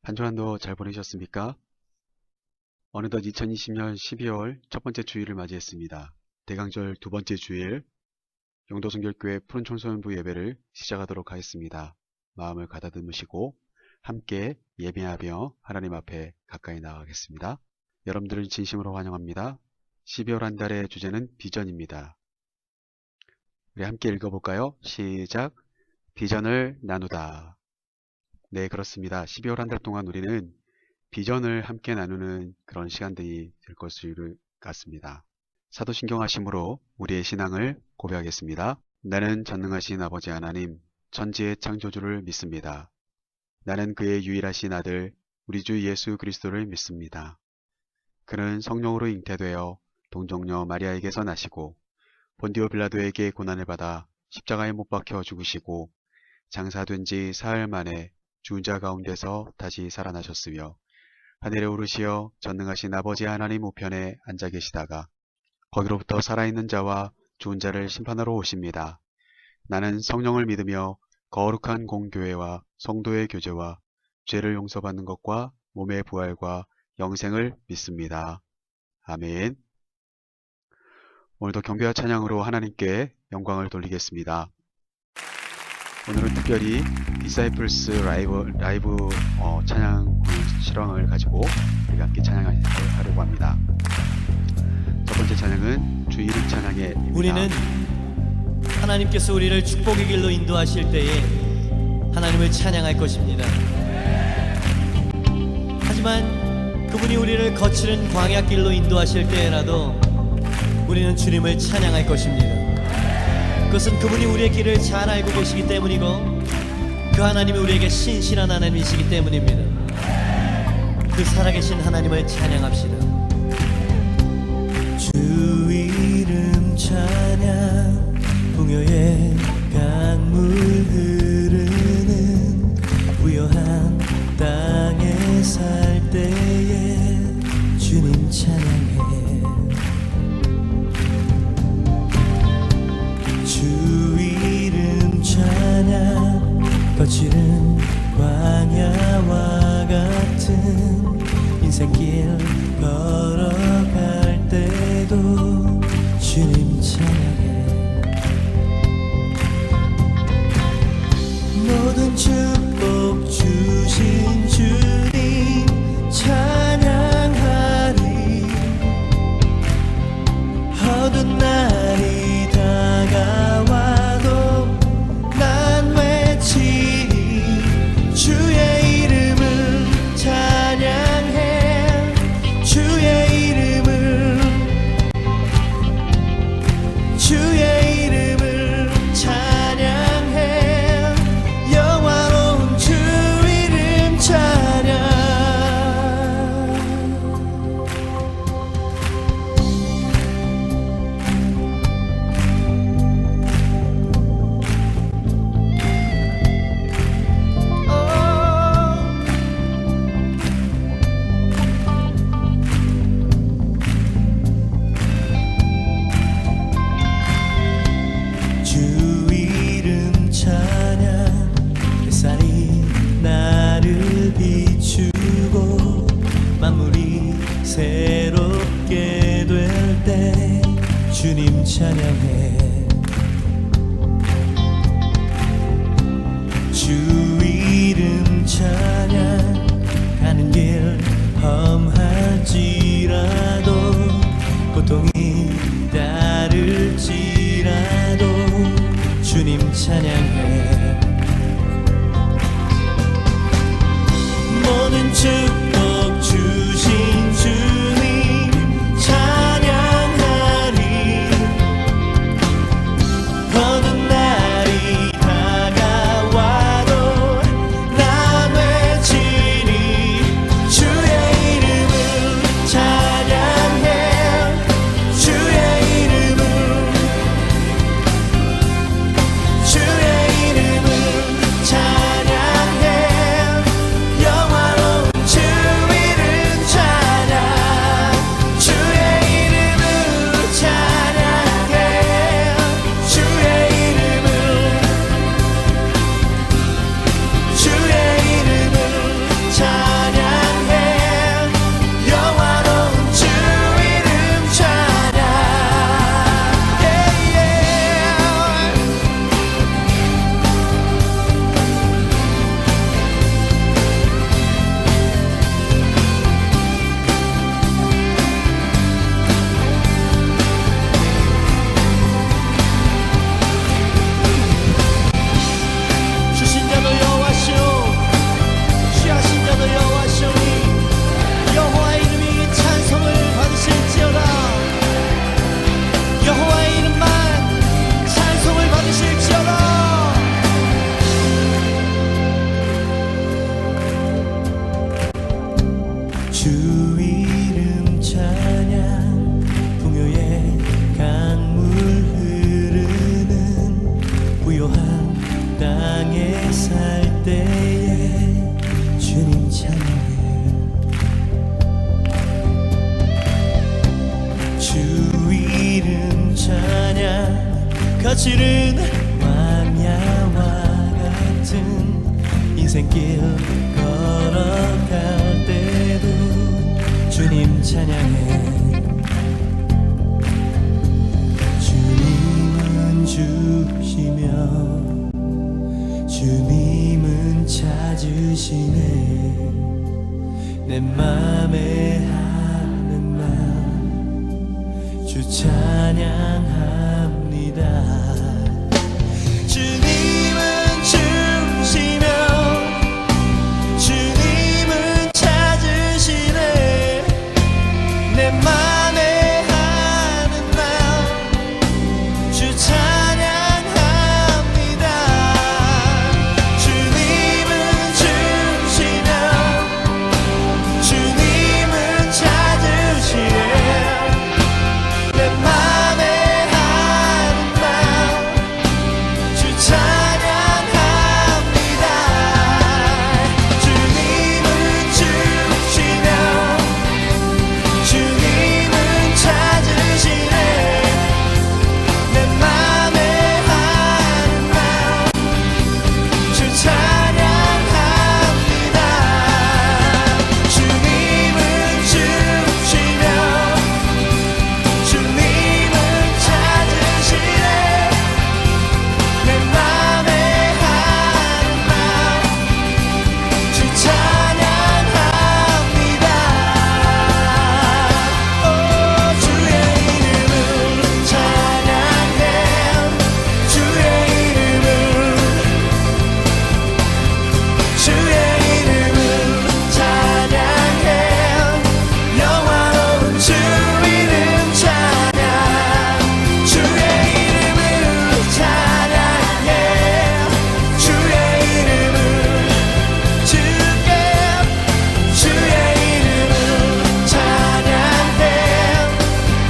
한 주간도 잘 보내셨습니까? 어느덧 2020년 12월 첫 번째 주일을 맞이했습니다. 대강절 두 번째 주일 영도순결교회 푸른청소년부 예배를 시작하도록 하겠습니다. 마음을 가다듬으시고 함께 예배하며 하나님 앞에 가까이 나아가겠습니다. 여러분들을 진심으로 환영합니다. 12월 한 달의 주제는 비전입니다. 우리 함께 읽어볼까요? 시작! 비전을 나누다. 네, 그렇습니다. 12월 한 달 동안 우리는 비전을 함께 나누는 그런 시간들이 될 것을 같습니다. 사도신경 하심으로 우리의 신앙을 고백하겠습니다. 나는 전능하신 아버지 하나님, 천지의 창조주를 믿습니다. 나는 그의 유일하신 아들, 우리 주 예수 그리스도를 믿습니다. 그는 성령으로 잉태되어 동정녀 마리아에게서 나시고 본디오 빌라도에게 고난을 받아 십자가에 못 박혀 죽으시고 장사된 지 사흘 만에 죽은 자 가운데서 다시 살아나셨으며 하늘에 오르시어 전능하신 아버지 하나님 우편에 앉아 계시다가 거기로부터 살아있는 자와 죽은 자를 심판하러 오십니다. 나는 성령을 믿으며 거룩한 공교회와 성도의 교제와 죄를 용서받는 것과 몸의 부활과 영생을 믿습니다. 아멘. 오늘도 경배와 찬양으로 하나님께 영광을 돌리겠습니다. 오늘은 특별히 디사이플스 라이브 찬양 실황을 가지고 우리가 함께 찬양하려고 합니다. 첫 번째 찬양은 주 이름 찬양회입니다. 우리는 하나님께서 우리를 축복의 길로 인도하실 때에 하나님을 찬양할 것입니다. 하지만 그분이 우리를 거칠은 광야길로 인도하실 때라도 우리는 주님을 찬양할 것입니다. 그것은 그분이 우리의 길을 잘 알고 계시기 때문이고 그 하나님이 우리에게 신실한 하나님이시기 때문입니다. 그 살아계신 하나님을 찬양합시다. 주 이름 찬양 풍요의 강물 흐르는 부요한 땅에 살 때에 주님 찬양해. 주 이름 찬양 거칠은 광야와 같은 인생길 걸어갈 때도 주님 찬양해. 모든 축복 주신 주님 찬양하리. 어두운 날이 다가와도 난 외치리. 주의 이름을 찬양해. 주의 이름을 찬양해. 영화로운 주 이름 찬양. 주 이름 찬양. 햇살이 나를 비추고 만물이 새롭게 될 때 주님 찬양해. 주 이름 찬양. 가는 길 험할지라도 고통이 따를지라도 주님 찬양해. 모든 축복 주신 주님 찬양하리. 주 이름 찬양 풍요의 강물 흐르는 부요한 땅에 살 때에 주님 찬양해 주 이름 찬양 거칠은 광야와 같은 인생길 걸어갈 때도 주님 찬양해 주님은 주시며 주님은 찾으시네 내 맘에 하는 말 주 찬양합니다 주님은 주시며 주님은 찾으시네 내 맘에 하는 말 주 찬양합니다 주님은 주시며 주님은 찾으시네 내 맘에 하는 말 주 찬양합니다 주님은 주시며 주님은 찾으시네 내 맘에 하는 말 주 찬양합니다 주님은 주시며 주님은 찾으시네 내 맘에 하는 말 주 찬양합니다 오 주의 이름을 찬양해 주의 이름을 찬양해 영화로운 주 이름 찬양 주의 이름을 찬양해 주의 이름을 주께 주의 이름을 찬양해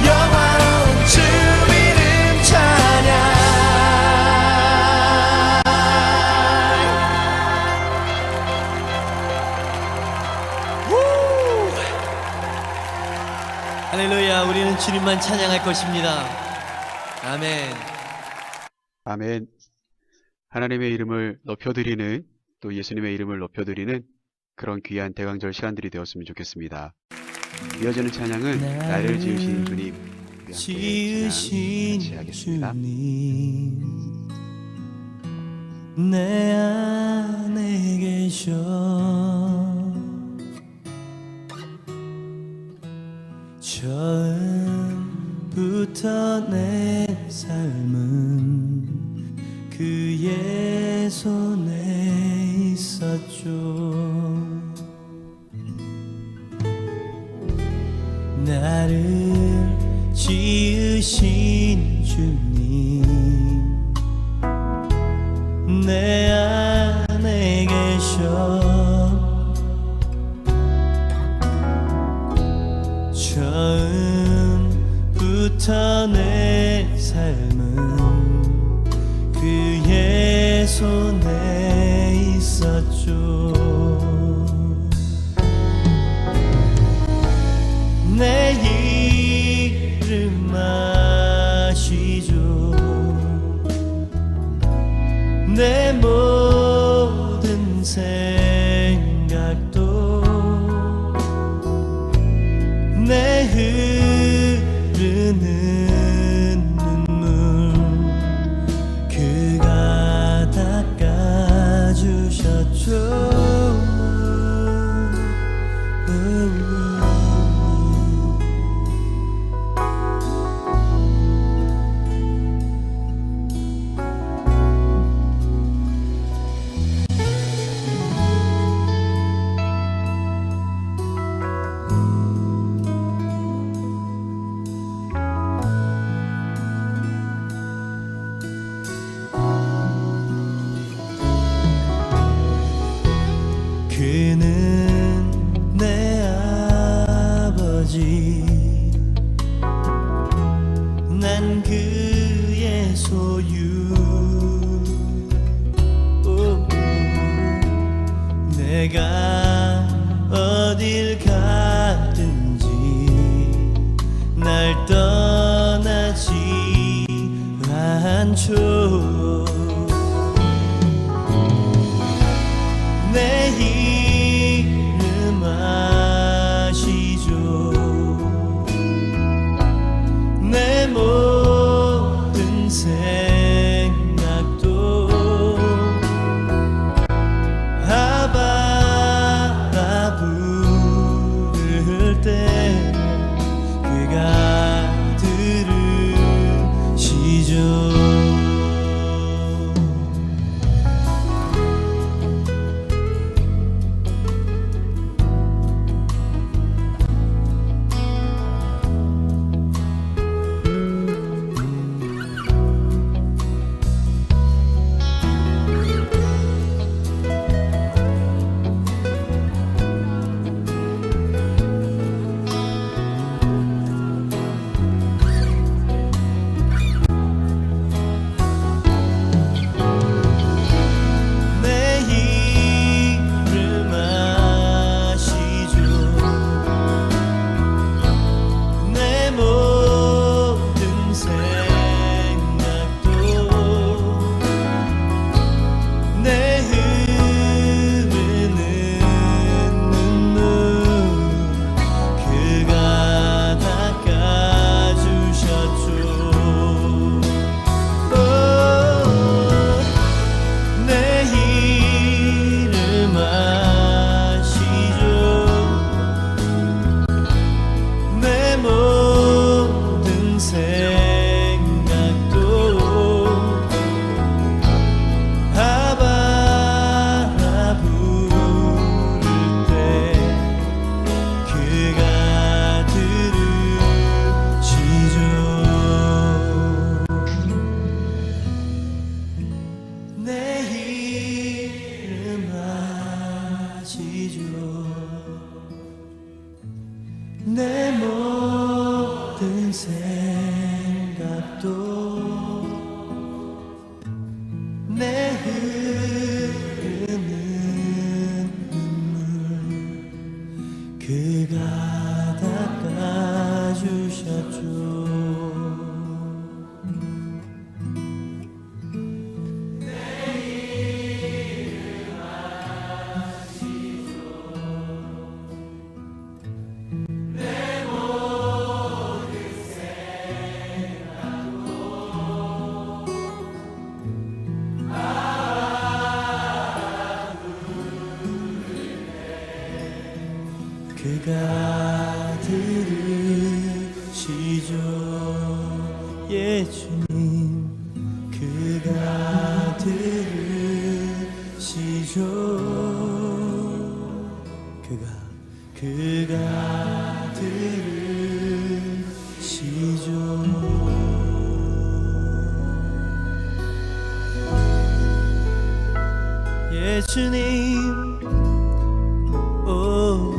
영화로운 주 이름 찬양 할렐루야 우리는 주님만 찬양할 것입니다 아멘 아멘. 하나님의 이름을 높여드리는 또 예수님의 이름을 높여드리는 그런 귀한 대강절 시간들이 되었으면 좋겠습니다. 이어지는 찬양은 나를 지으신 주님 우리 함께 찬양 지으신 같이 하겠습니다. 주님 내 안에 계셔 처음부터 내 삶은 그의 손에 있었죠 나를 지으신 주님 내 안에 계셔 처음부터 내 삶은 그의 손에 있었죠 내 이름 아시죠 내 모든 생각도 내 흐르는 눈물 그가 닦아주셨죠 어딜 가든지 날 떠나지 않죠. 내 이름 아시죠. 내 모든 생각도 아바 부를 때 그가 들으시죠. 내 모든 생각도 내 흐르는 눈물 그가 닦아주셨죠. 그가 들으시죠. 예수님 그가 들으시죠. 그가 들으시죠. 예수님 오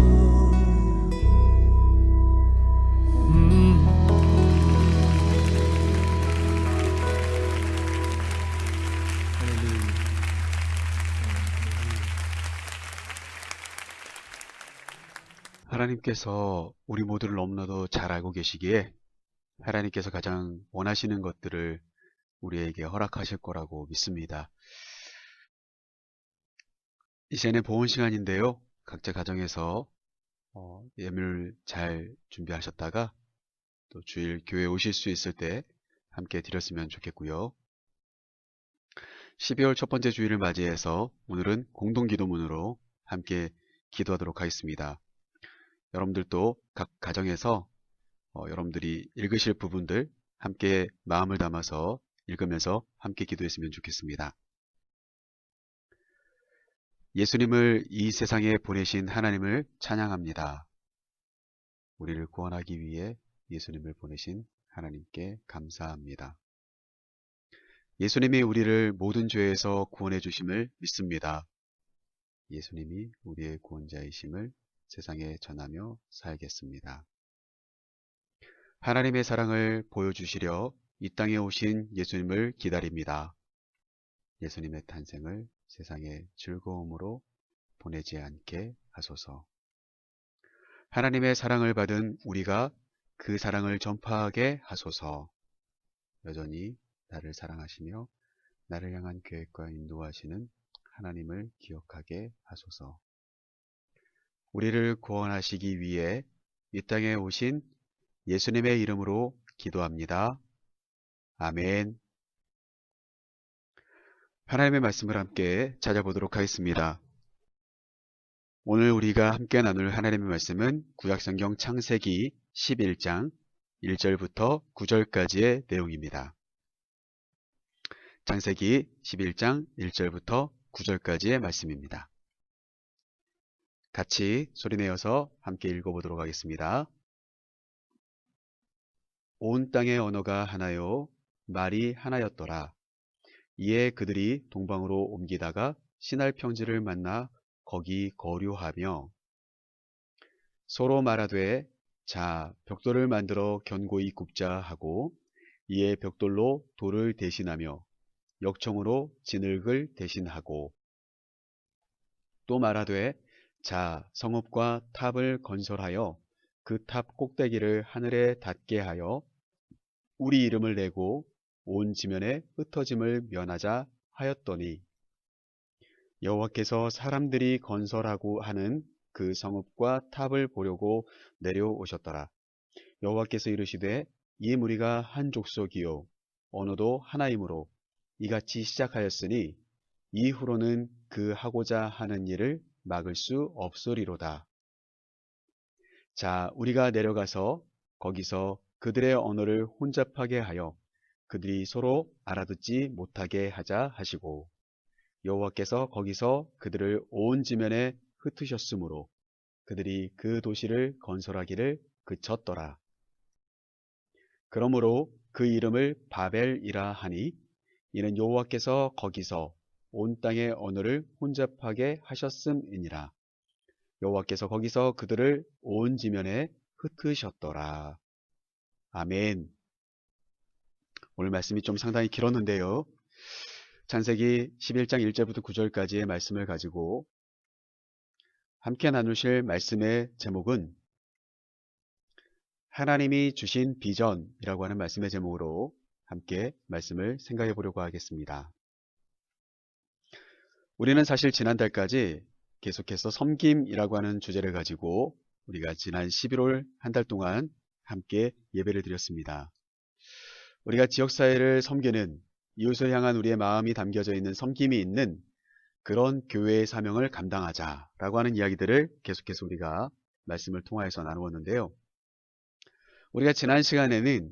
하나님께서 우리 모두를 너무나도 잘 알고 계시기에 하나님께서 가장 원하시는 것들을 우리에게 허락하실 거라고 믿습니다. 이제는 보온 시간인데요. 각자 가정에서 예물을 잘 준비하셨다가 또 주일 교회 오실 수 있을 때 함께 드렸으면 좋겠고요. 12월 첫 번째 주일을 맞이해서 오늘은 공동기도문으로 함께 기도하도록 하겠습니다. 여러분들도 각 가정에서 여러분들이 읽으실 부분들 함께 마음을 담아서 읽으면서 함께 기도했으면 좋겠습니다. 예수님을 이 세상에 보내신 하나님을 찬양합니다. 우리를 구원하기 위해 예수님을 보내신 하나님께 감사합니다. 예수님이 우리를 모든 죄에서 구원해 주심을 믿습니다. 예수님이 우리의 구원자이심을 세상에 전하며 살겠습니다. 하나님의 사랑을 보여주시려 이 땅에 오신 예수님을 기다립니다. 예수님의 탄생을 세상의 즐거움으로 보내지 않게 하소서. 하나님의 사랑을 받은 우리가 그 사랑을 전파하게 하소서. 여전히 나를 사랑하시며 나를 향한 계획과 인도하시는 하나님을 기억하게 하소서. 우리를 구원하시기 위해 이 땅에 오신 예수님의 이름으로 기도합니다. 아멘. 하나님의 말씀을 함께 찾아보도록 하겠습니다. 오늘 우리가 함께 나눌 하나님의 말씀은 구약성경 창세기 11장 1절부터 9절까지의 내용입니다. 창세기 11장 1절부터 9절까지의 말씀입니다. 같이 소리내어서 함께 읽어보도록 하겠습니다. 온 땅의 언어가 하나요, 말이 하나였더라. 이에 그들이 동방으로 옮기다가 시날 평지를 만나 거기 거류하며 서로 말하되 자 벽돌을 만들어 견고히 굽자 하고 이에 벽돌로 돌을 대신하며 역청으로 진흙을 대신하고 또 말하되 자 성읍과 탑을 건설하여 그 탑 꼭대기를 하늘에 닿게 하여 우리 이름을 내고 온 지면에 흩어짐을 면하자 하였더니 여호와께서 사람들이 건설하고 하는 그 성읍과 탑을 보려고 내려오셨더라. 여호와께서 이르시되 이 무리가 한 족속이요 언어도 하나이므로 이같이 시작하였으니 이후로는 그 하고자 하는 일을 막을 수 없으리로다. 자, 우리가 내려가서 거기서 그들의 언어를 혼잡하게 하여 그들이 서로 알아듣지 못하게 하자 하시고 여호와께서 거기서 그들을 온 지면에 흩으셨으므로 그들이 그 도시를 건설하기를 그쳤더라. 그러므로 그 이름을 바벨이라 하니 이는 여호와께서 거기서 온 땅의 언어를 혼잡하게 하셨음이니라. 여호와께서 거기서 그들을 온 지면에 흩으셨더라. 아멘. 오늘 말씀이 좀 상당히 길었는데요. 창세기 11장 1절부터 9절까지의 말씀을 가지고 함께 나누실 말씀의 제목은 하나님이 주신 비전이라고 하는 말씀의 제목으로 함께 말씀을 생각해 보려고 하겠습니다. 우리는 사실 지난달까지 계속해서 섬김이라고 하는 주제를 가지고 우리가 지난 11월 한 달 동안 함께 예배를 드렸습니다. 우리가 지역사회를 섬기는 이웃을 향한 우리의 마음이 담겨져 있는 섬김이 있는 그런 교회의 사명을 감당하자라고 하는 이야기들을 계속해서 우리가 말씀을 통하여서 나누었는데요. 우리가 지난 시간에는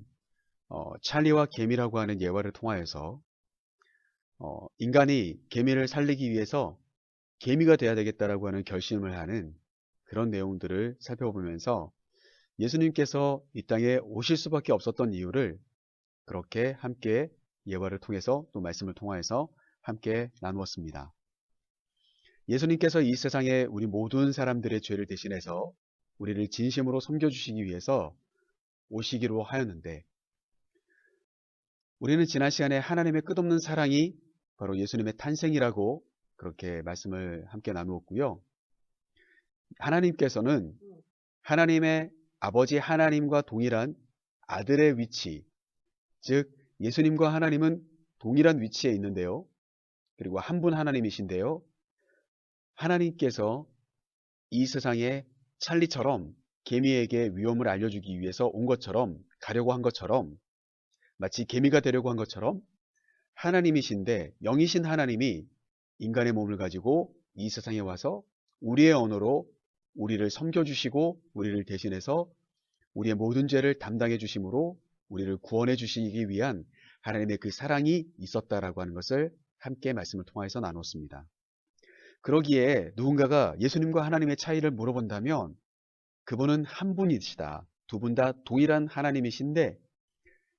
찰리와 개미라고 하는 예화를 통하여서 인간이 개미를 살리기 위해서 개미가 돼야 되겠다라고 하는 결심을 하는 그런 내용들을 살펴보면서 예수님께서 이 땅에 오실 수밖에 없었던 이유를 그렇게 함께 예화를 통해서 또 말씀을 통하여서 함께 나누었습니다. 예수님께서 이 세상에 우리 모든 사람들의 죄를 대신해서 우리를 진심으로 섬겨주시기 위해서 오시기로 하였는데 우리는 지난 시간에 하나님의 끝없는 사랑이 바로 예수님의 탄생이라고 그렇게 말씀을 함께 나누었고요. 하나님께서는 하나님의 아버지 하나님과 동일한 아들의 위치, 즉 예수님과 하나님은 동일한 위치에 있는데요. 그리고 한 분 하나님이신데요. 하나님께서 이 세상에 찰리처럼 개미에게 위험을 알려주기 위해서 온 것처럼 가려고 한 것처럼 마치 개미가 되려고 한 것처럼 하나님이신데 영이신 하나님이 인간의 몸을 가지고 이 세상에 와서 우리의 언어로 우리를 섬겨주시고 우리를 대신해서 우리의 모든 죄를 담당해 주심으로 우리를 구원해 주시기 위한 하나님의 그 사랑이 있었다라고 하는 것을 함께 말씀을 통해서 나눴습니다. 그러기에 누군가가 예수님과 하나님의 차이를 물어본다면 그분은 한 분이시다. 두 분 다 동일한 하나님이신데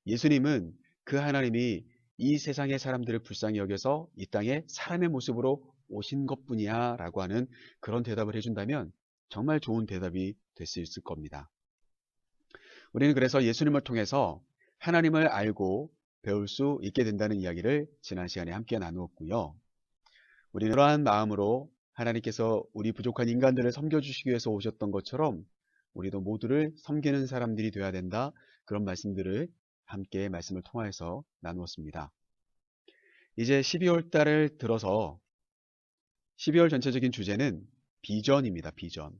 예수님은 그 하나님이 이 세상의 사람들을 불쌍히 여겨서 이 땅에 사람의 모습으로 오신 것뿐이야 라고 하는 그런 대답을 해준다면 정말 좋은 대답이 될 수 있을 겁니다. 우리는 그래서 예수님을 통해서 하나님을 알고 배울 수 있게 된다는 이야기를 지난 시간에 함께 나누었고요. 우리는 그러한 마음으로 하나님께서 우리 부족한 인간들을 섬겨주시기 위해서 오셨던 것처럼 우리도 모두를 섬기는 사람들이 되어야 된다. 그런 말씀들을 함께 말씀을 통하여서 나누었습니다. 이제 12월 달을 들어서 12월 전체적인 주제는 비전입니다. 비전.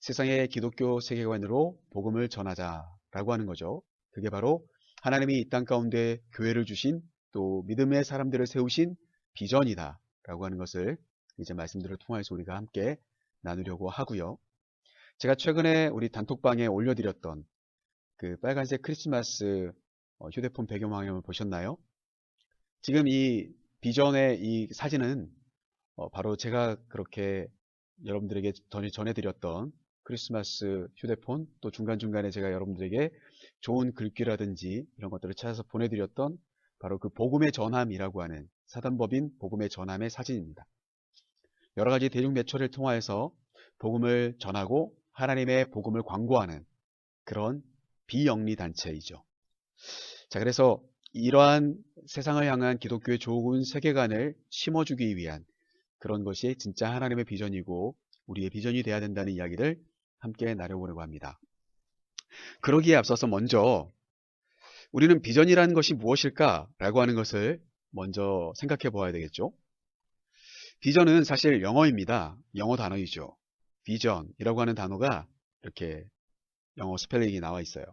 세상의 기독교 세계관으로 복음을 전하자라고 하는 거죠. 그게 바로 하나님이 이 땅 가운데 교회를 주신 또 믿음의 사람들을 세우신 비전이다 라고 하는 것을 이제 말씀들을 통해서 우리가 함께 나누려고 하고요. 제가 최근에 우리 단톡방에 올려드렸던 그 빨간색 크리스마스 휴대폰 배경화면을 보셨나요? 지금 이 비전의 이 사진은 바로 제가 그렇게 여러분들에게 전해드렸던 크리스마스 휴대폰, 또 중간중간에 제가 여러분들에게 좋은 글귀라든지 이런 것들을 찾아서 보내드렸던 바로 그 복음의 전함이라고 하는 사단법인 복음의 전함의 사진입니다. 여러 가지 대중 매체를 통하여서 복음을 전하고 하나님의 복음을 광고하는 그런 비영리 단체이죠. 자, 그래서 이러한 세상을 향한 기독교의 좋은 세계관을 심어주기 위한 그런 것이 진짜 하나님의 비전이고 우리의 비전이 돼야 된다는 이야기를 함께 나눠보려고 합니다. 그러기에 앞서서 먼저 우리는 비전이라는 것이 무엇일까라고 하는 것을 먼저 생각해 보아야 되겠죠. 비전은 사실 영어입니다. 영어 단어이죠. 비전이라고 하는 단어가 이렇게 영어 스펠링이 나와 있어요.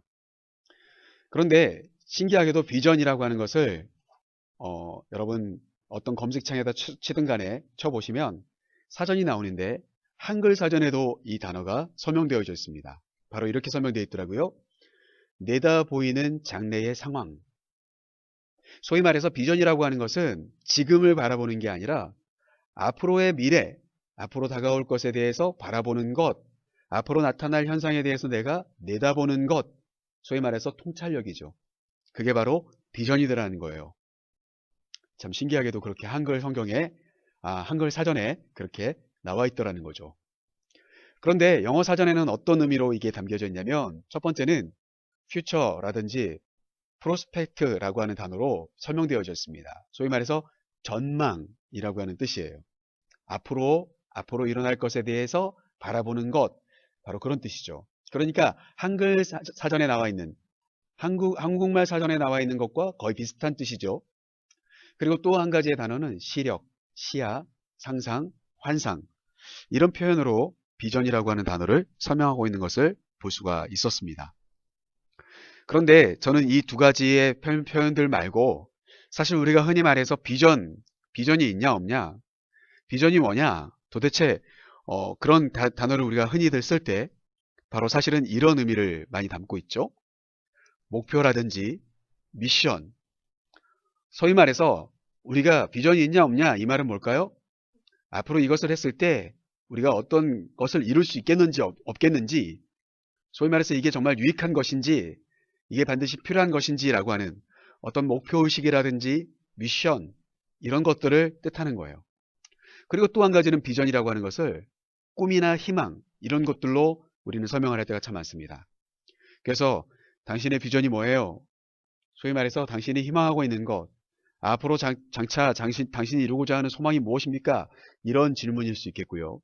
그런데 신기하게도 비전이라고 하는 것을 여러분 어떤 검색창에다 치든 간에 쳐보시면 사전이 나오는데 한글 사전에도 이 단어가 서명되어져 있습니다. 바로 이렇게 서명되어 있더라고요. 내다 보이는 장래의 상황. 소위 말해서 비전이라고 하는 것은 지금을 바라보는 게 아니라 앞으로의 미래, 앞으로 다가올 것에 대해서 바라보는 것, 앞으로 나타날 현상에 대해서 내가 내다보는 것, 소위 말해서 통찰력이죠. 그게 바로 비전이라는 거예요. 참 신기하게도 그렇게 한글 성경에, 한글 사전에 그렇게 나와 있더라는 거죠. 그런데 영어 사전에는 어떤 의미로 이게 담겨져 있냐면 첫 번째는 future라든지 prospect라고 하는 단어로 설명되어져 있습니다. 소위 말해서 전망이라고 하는 뜻이에요. 앞으로 일어날 것에 대해서 바라보는 것, 바로 그런 뜻이죠. 그러니까 한글 사전에 나와 있는 한국말 사전에 나와 있는 것과 거의 비슷한 뜻이죠. 그리고 또 한 가지의 단어는 시력, 시야, 상상, 환상 이런 표현으로 비전이라고 하는 단어를 설명하고 있는 것을 볼 수가 있었습니다. 그런데 저는 이 두 가지의 표현들 말고 사실 우리가 흔히 말해서 비전이 있냐 없냐, 비전이 뭐냐, 도대체 그런 단어를 우리가 흔히들 쓸 때 바로 사실은 이런 의미를 많이 담고 있죠. 목표라든지 미션. 소위 말해서 우리가 비전이 있냐 없냐 이 말은 뭘까요? 앞으로 이것을 했을 때 우리가 어떤 것을 이룰 수 있겠는지 없겠는지, 소위 말해서 이게 정말 유익한 것인지 이게 반드시 필요한 것인지라고 하는 어떤 목표의식이라든지 미션 이런 것들을 뜻하는 거예요. 그리고 또 한 가지는 비전이라고 하는 것을 꿈이나 희망 이런 것들로 우리는 설명을 할 때가 참 많습니다. 그래서 당신의 비전이 뭐예요? 소위 말해서 당신이 희망하고 있는 것, 앞으로 장차 당신이 이루고자 하는 소망이 무엇입니까? 이런 질문일 수 있겠고요.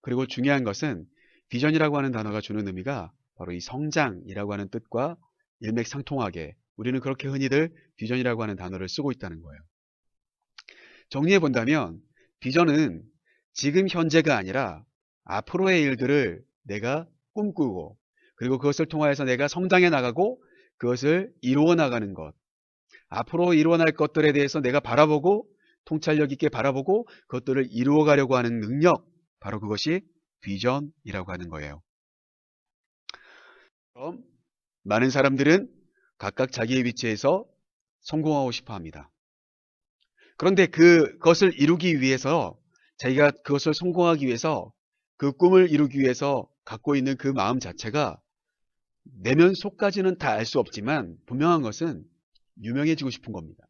그리고 중요한 것은 비전이라고 하는 단어가 주는 의미가 바로 이 성장이라고 하는 뜻과 일맥상통하게 우리는 그렇게 흔히들 비전이라고 하는 단어를 쓰고 있다는 거예요. 정리해 본다면 비전은 지금 현재가 아니라 앞으로의 일들을 내가 꿈꾸고 그리고 그것을 통하여서 내가 성장해 나가고 그것을 이루어 나가는 것, 앞으로 일어날 것들에 대해서 내가 바라보고 통찰력 있게 바라보고 그것들을 이루어 가려고 하는 능력, 바로 그것이 비전이라고 하는 거예요. 그럼 많은 사람들은 각각 자기의 위치에서 성공하고 싶어 합니다. 그런데 그것을 이루기 위해서, 자기가 그것을 성공하기 위해서, 그 꿈을 이루기 위해서 갖고 있는 그 마음 자체가 내면 속까지는 다 알 수 없지만 분명한 것은 유명해지고 싶은 겁니다.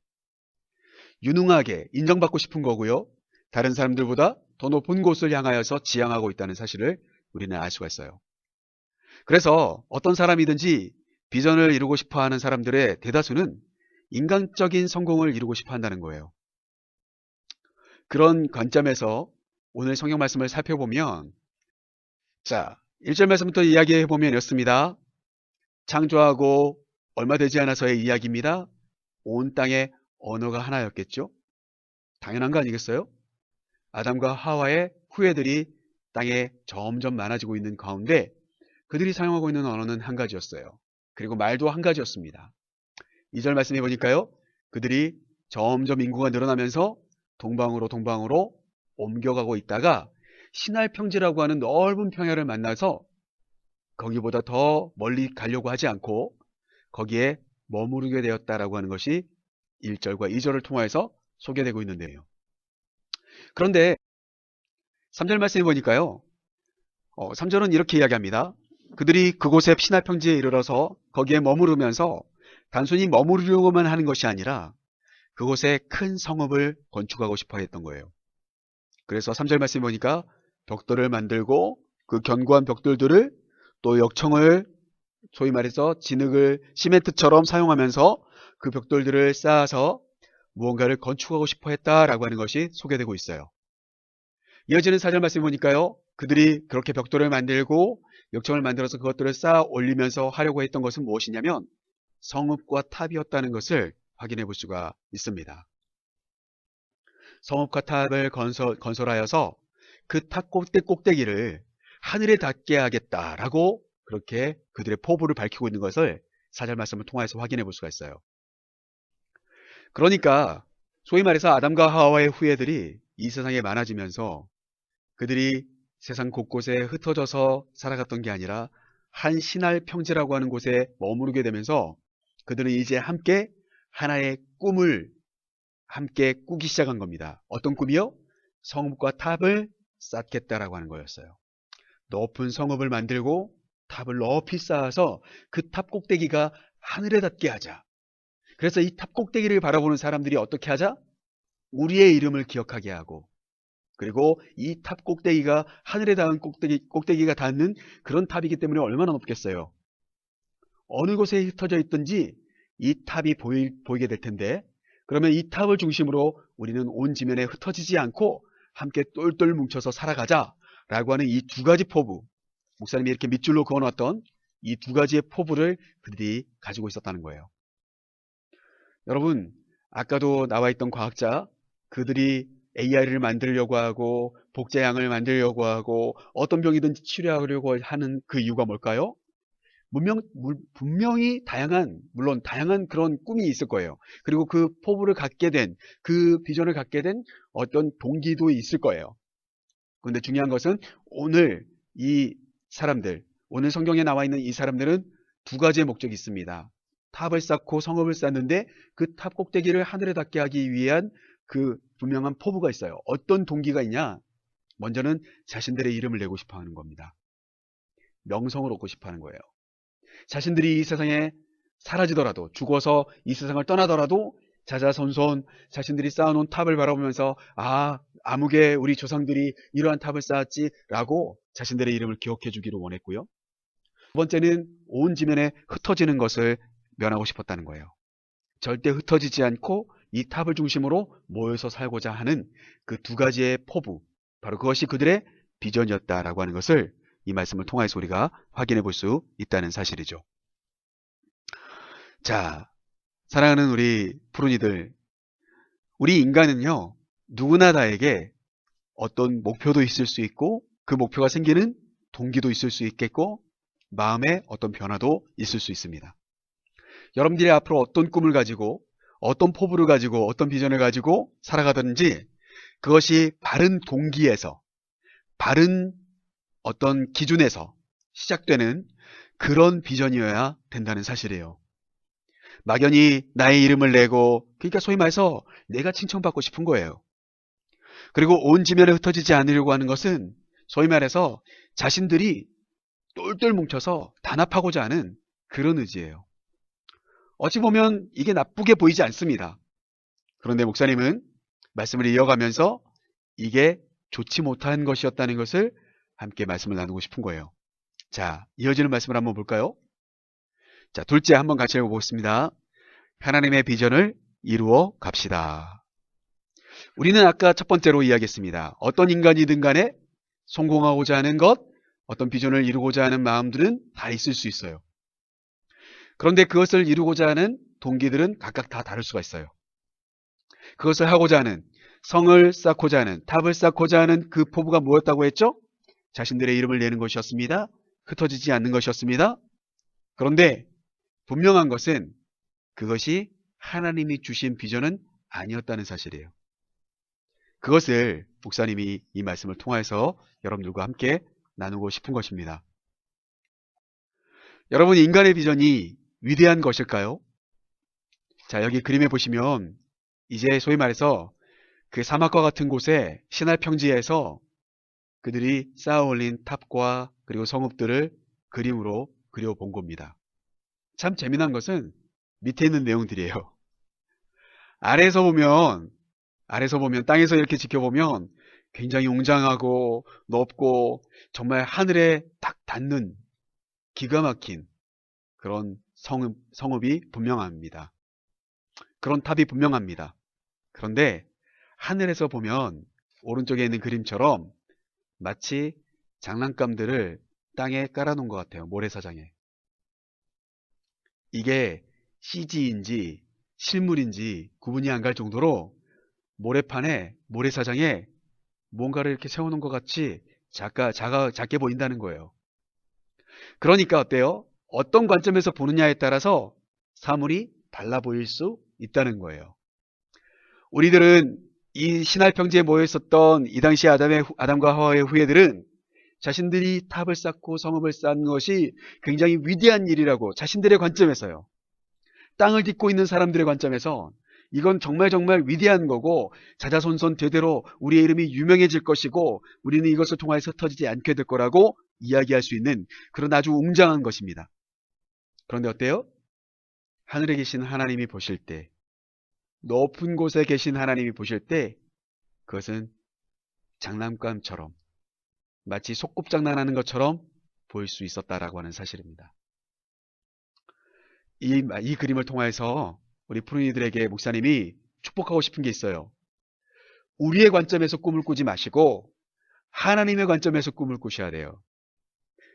유능하게 인정받고 싶은 거고요. 다른 사람들보다 더 높은 곳을 향하여서 지향하고 있다는 사실을 우리는 알 수가 있어요. 그래서 어떤 사람이든지 비전을 이루고 싶어 하는 사람들의 대다수는 인간적인 성공을 이루고 싶어 한다는 거예요. 그런 관점에서 오늘 성경 말씀을 살펴보면, 자, 1절 말씀부터 이야기해 보면 이렇습니다. 창조하고 얼마 되지 않아서의 이야기입니다. 온 땅에 언어가 하나였겠죠? 당연한 거 아니겠어요? 아담과 하와의 후예들이 땅에 점점 많아지고 있는 가운데 그들이 사용하고 있는 언어는 한 가지였어요. 그리고 말도 한 가지였습니다. 2절 말씀해 보니까요. 그들이 점점 인구가 늘어나면서 동방으로 옮겨가고 있다가 신할 평지라고 하는 넓은 평야를 만나서 거기보다 더 멀리 가려고 하지 않고 거기에 머무르게 되었다라고 하는 것이 1절과 2절을 통해서 소개되고 있는데요. 그런데 3절 말씀해 보니까요. 3절은 이렇게 이야기합니다. 그들이 그곳에 신할 평지에 이르러서 거기에 머무르면서 단순히 머무르려고만 하는 것이 아니라 그곳에 큰 성읍을 건축하고 싶어 했던 거예요. 그래서 3절 말씀 보니까 벽돌을 만들고 그 견고한 벽돌들을 또 역청을 소위 말해서 진흙을 시멘트처럼 사용하면서 그 벽돌들을 쌓아서 무언가를 건축하고 싶어 했다라고 하는 것이 소개되고 있어요. 이어지는 4절 말씀 보니까요. 그들이 그렇게 벽돌을 만들고 역청을 만들어서 그것들을 쌓아 올리면서 하려고 했던 것은 무엇이냐면 성읍과 탑이었다는 것을 확인해 볼 수가 있습니다. 성읍과 탑을 건설하여서 그 탑 꼭대기를 하늘에 닿게 하겠다라고 그렇게 그들의 포부를 밝히고 있는 것을 4절 말씀을 통해서 확인해 볼 수가 있어요. 그러니까 소위 말해서 아담과 하와의 후예들이 이 세상에 많아지면서 그들이 세상 곳곳에 흩어져서 살아갔던 게 아니라 한 신할 평지라고 하는 곳에 머무르게 되면서 그들은 이제 함께 하나의 꿈을 함께 꾸기 시작한 겁니다. 어떤 꿈이요? 성읍과 탑을 쌓겠다라고 하는 거였어요. 높은 성읍을 만들고 탑을 높이 쌓아서 그 탑 꼭대기가 하늘에 닿게 하자. 그래서 이 탑 꼭대기를 바라보는 사람들이 어떻게 하자? 우리의 이름을 기억하게 하고 그리고 이 탑 꼭대기가 하늘에 닿은 꼭대기가 닿는 그런 탑이기 때문에 얼마나 높겠어요. 어느 곳에 흩어져 있든지 이 탑이 보이게 될 텐데 그러면 이 탑을 중심으로 우리는 온 지면에 흩어지지 않고 함께 똘똘 뭉쳐서 살아가자라고 하는 이 두 가지 포부, 목사님이 이렇게 밑줄로 그어놨던 이 두 가지의 포부를 그들이 가지고 있었다는 거예요. 여러분, 아까도 나와 있던 과학자, 그들이 AI를 만들려고 하고 복제양을 만들려고 하고 어떤 병이든지 치료하려고 하는 그 이유가 뭘까요? 분명히 물론 다양한 그런 꿈이 있을 거예요. 그리고 그 포부를 갖게 된, 그 비전을 갖게 된 어떤 동기도 있을 거예요. 그런데 중요한 것은 오늘 이 사람들, 오늘 성경에 나와 있는 이 사람들은 두 가지의 목적이 있습니다. 탑을 쌓고 성읍을 쌓는데 그 탑 꼭대기를 하늘에 닿게 하기 위한 그 분명한 포부가 있어요. 어떤 동기가 있냐? 먼저는 자신들의 이름을 내고 싶어 하는 겁니다. 명성을 얻고 싶어 하는 거예요. 자신들이 이 세상에 사라지더라도 죽어서 이 세상을 떠나더라도 자자손손 자신들이 쌓아놓은 탑을 바라보면서 아무개 우리 조상들이 이러한 탑을 쌓았지라고 자신들의 이름을 기억해 주기를 원했고요. 두 번째는 온 지면에 흩어지는 것을 면하고 싶었다는 거예요. 절대 흩어지지 않고 이 탑을 중심으로 모여서 살고자 하는 그 두 가지의 포부, 바로 그것이 그들의 비전이었다라고 하는 것을 이 말씀을 통해서 우리가 확인해 볼 수 있다는 사실이죠. 자, 사랑하는 우리 푸른이들, 우리 인간은요, 누구나 다에게 어떤 목표도 있을 수 있고 그 목표가 생기는 동기도 있을 수 있겠고 마음에 어떤 변화도 있을 수 있습니다. 여러분들이 앞으로 어떤 꿈을 가지고 어떤 포부를 가지고 어떤 비전을 가지고 살아가든지 그것이 바른 동기에서 바른 어떤 기준에서 시작되는 그런 비전이어야 된다는 사실이에요. 막연히 나의 이름을 내고 그러니까 소위 말해서 내가 칭찬받고 싶은 거예요. 그리고 온 지면에 흩어지지 않으려고 하는 것은 소위 말해서 자신들이 똘똘 뭉쳐서 단합하고자 하는 그런 의지예요. 어찌 보면 이게 나쁘게 보이지 않습니다. 그런데 목사님은 말씀을 이어가면서 이게 좋지 못한 것이었다는 것을 함께 말씀을 나누고 싶은 거예요. 자, 이어지는 말씀을 한번 볼까요? 자, 둘째 한번 같이 해보겠습니다. 하나님의 비전을 이루어 갑시다. 우리는 아까 첫 번째로 이야기했습니다. 어떤 인간이든 간에 성공하고자 하는 것, 어떤 비전을 이루고자 하는 마음들은 다 있을 수 있어요. 그런데 그것을 이루고자 하는 동기들은 각각 다 다를 수가 있어요. 그것을 하고자 하는, 성을 쌓고자 하는, 탑을 쌓고자 하는 그 포부가 뭐였다고 했죠? 자신들의 이름을 내는 것이었습니다. 흩어지지 않는 것이었습니다. 그런데 분명한 것은 그것이 하나님이 주신 비전은 아니었다는 사실이에요. 그것을 목사님이 이 말씀을 통해서 여러분들과 함께 나누고 싶은 것입니다. 여러분, 인간의 비전이 위대한 것일까요? 자, 여기 그림에 보시면 이제 소위 말해서 그 사막과 같은 곳에 신할 평지에서 그들이 쌓아 올린 탑과 그리고 성읍들을 그림으로 그려본 겁니다. 참 재미난 것은 밑에 있는 내용들이에요. 아래에서 보면 땅에서 이렇게 지켜보면 굉장히 웅장하고 높고 정말 하늘에 딱 닿는 기가 막힌 그런 성읍이 분명합니다. 그런 탑이 분명합니다. 그런데 하늘에서 보면 오른쪽에 있는 그림처럼 마치 장난감들을 땅에 깔아놓은 것 같아요. 모래사장에. 이게 CG인지 실물인지 구분이 안 갈 정도로 모래사장에 뭔가를 이렇게 세워놓은 것 같이 작게 보인다는 거예요. 그러니까 어때요? 어떤 관점에서 보느냐에 따라서 사물이 달라 보일 수 있다는 거예요. 우리들은 이 신할 평지에 모여 있었던 이 당시 아담과 하와의 후예들은 자신들이 탑을 쌓고 성읍을 쌓는 것이 굉장히 위대한 일이라고 자신들의 관점에서요. 땅을 딛고 있는 사람들의 관점에서 이건 정말 위대한 거고 자자손손 대대로 우리의 이름이 유명해질 것이고 우리는 이것을 통해서 흩어지지 않게 될 거라고 이야기할 수 있는 그런 아주 웅장한 것입니다. 그런데 어때요? 하늘에 계신 하나님이 보실 때, 높은 곳에 계신 하나님이 보실 때 그것은 장난감처럼 마치 소꿉장난하는 것처럼 보일 수 있었다라고 하는 사실입니다. 이 그림을 통해서 우리 푸른이들에게 목사님이 축복하고 싶은 게 있어요. 우리의 관점에서 꿈을 꾸지 마시고 하나님의 관점에서 꿈을 꾸셔야 돼요.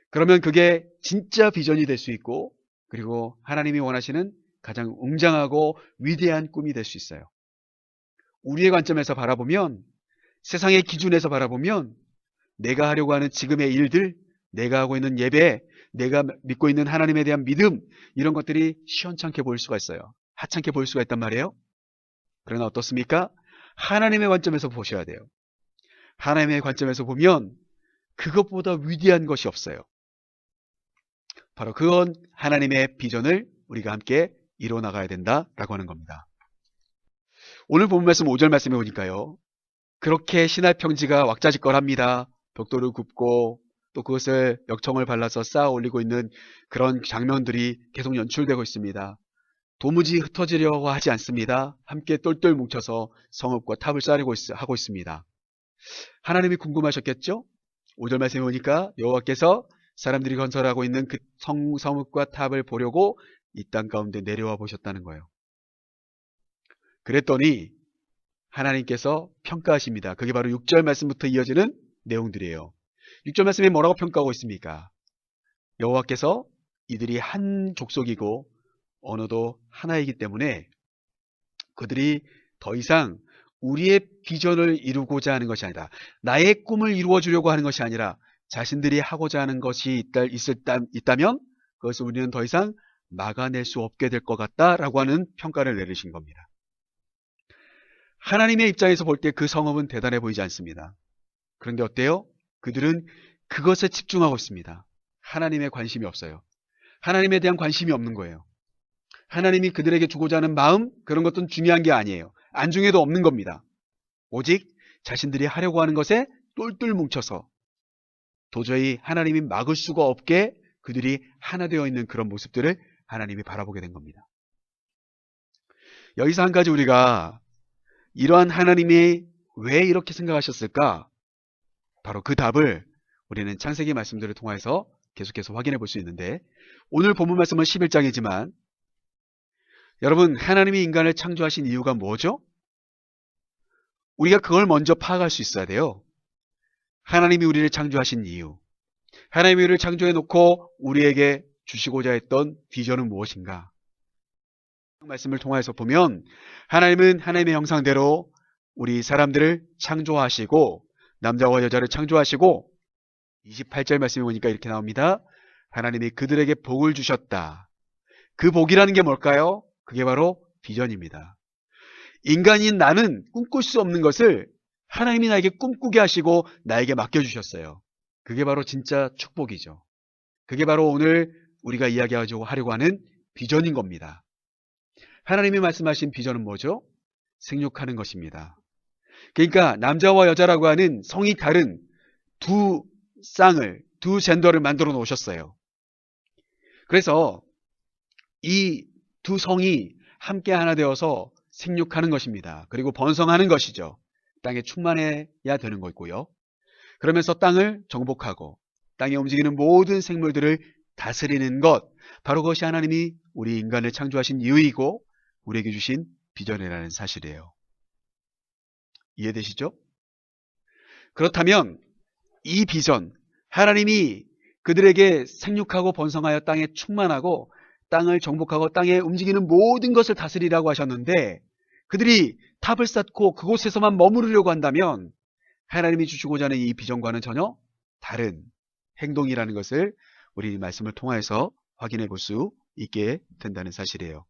그러면 그게 진짜 비전이 될 수 있고 그리고 하나님이 원하시는 가장 웅장하고 위대한 꿈이 될 수 있어요. 우리의 관점에서 바라보면, 세상의 기준에서 바라보면 내가 하려고 하는 지금의 일들, 내가 하고 있는 예배, 내가 믿고 있는 하나님에 대한 믿음, 이런 것들이 시원찮게 보일 수가 있어요. 하찮게 보일 수가 있단 말이에요. 그러나 어떻습니까? 하나님의 관점에서 보셔야 돼요. 하나님의 관점에서 보면 그것보다 위대한 것이 없어요. 바로 그건 하나님의 비전을 우리가 함께 이뤄나가야 된다라고 하는 겁니다. 오늘 본 말씀 5절 말씀에 보니까요. 그렇게 신할 평지가 왁자지껄합니다. 벽돌을 굽고 또 그것을 역청을 발라서 쌓아 올리고 있는 그런 장면들이 계속 연출되고 있습니다. 도무지 흩어지려고 하지 않습니다. 함께 똘똘 뭉쳐서 성읍과 탑을 쌓으려고 하고 있습니다. 하나님이 궁금하셨겠죠? 5절 말씀에 보니까 여호와께서 사람들이 건설하고 있는 그 성읍과 탑을 보려고 이 땅 가운데 내려와 보셨다는 거예요. 그랬더니 하나님께서 평가하십니다. 그게 바로 6절 말씀부터 이어지는 내용들이에요. 6절 말씀에 뭐라고 평가하고 있습니까? 여호와께서 이들이 한 족속이고 언어도 하나이기 때문에 그들이 더 이상 우리의 비전을 이루고자 하는 것이 아니라 나의 꿈을 이루어주려고 하는 것이 아니라 자신들이 하고자 하는 것이 있다면 그것을 우리는 더 이상 막아낼 수 없게 될 것 같다라고 하는 평가를 내리신 겁니다. 하나님의 입장에서 볼 때 그 성읍은 대단해 보이지 않습니다. 그런데 어때요? 그들은 그것에 집중하고 있습니다. 하나님의 관심이 없어요. 하나님에 대한 관심이 없는 거예요. 하나님이 그들에게 주고자 하는 마음, 그런 것은 중요한 게 아니에요. 안중에도 없는 겁니다. 오직 자신들이 하려고 하는 것에 똘똘 뭉쳐서 도저히 하나님이 막을 수가 없게 그들이 하나 되어 있는 그런 모습들을 하나님이 바라보게 된 겁니다. 여기서 한 가지 우리가 이러한 하나님이 왜 이렇게 생각하셨을까? 바로 그 답을 우리는 창세기 말씀들을 통해서 계속해서 확인해 볼 수 있는데 오늘 본문 말씀은 11장이지만 여러분 하나님이 인간을 창조하신 이유가 뭐죠? 우리가 그걸 먼저 파악할 수 있어야 돼요. 하나님이 우리를 창조하신 이유. 하나님의 우리를 창조해 놓고 우리에게 주시고자 했던 비전은 무엇인가? 말씀을 통해서 보면 하나님은 하나님의 형상대로 우리 사람들을 창조하시고 남자와 여자를 창조하시고 28절 말씀에 보니까 이렇게 나옵니다. 하나님이 그들에게 복을 주셨다. 그 복이라는 게 뭘까요? 그게 바로 비전입니다. 인간인 나는 꿈꿀 수 없는 것을 하나님이 나에게 꿈꾸게 하시고 나에게 맡겨주셨어요. 그게 바로 진짜 축복이죠. 그게 바로 오늘 우리가 이야기하려고 하는 비전인 겁니다. 하나님이 말씀하신 비전은 뭐죠? 생육하는 것입니다. 그러니까 남자와 여자라고 하는 성이 다른 두 쌍을, 두 젠더를 만들어 놓으셨어요. 그래서 이 두 성이 함께 하나 되어서 생육하는 것입니다. 그리고 번성하는 것이죠. 땅에 충만해야 되는 거고요. 그러면서 땅을 정복하고 땅에 움직이는 모든 생물들을 다스리는 것, 바로 그것이 하나님이 우리 인간을 창조하신 이유이고 우리에게 주신 비전이라는 사실이에요. 이해되시죠? 그렇다면 이 비전, 하나님이 그들에게 생육하고 번성하여 땅에 충만하고 땅을 정복하고 땅에 움직이는 모든 것을 다스리라고 하셨는데 그들이 탑을 쌓고 그곳에서만 머무르려고 한다면 하나님이 주시고자 하는 이 비전과는 전혀 다른 행동이라는 것을 우리 말씀을 통해서 확인해 볼 수 있게 된다는 사실이에요.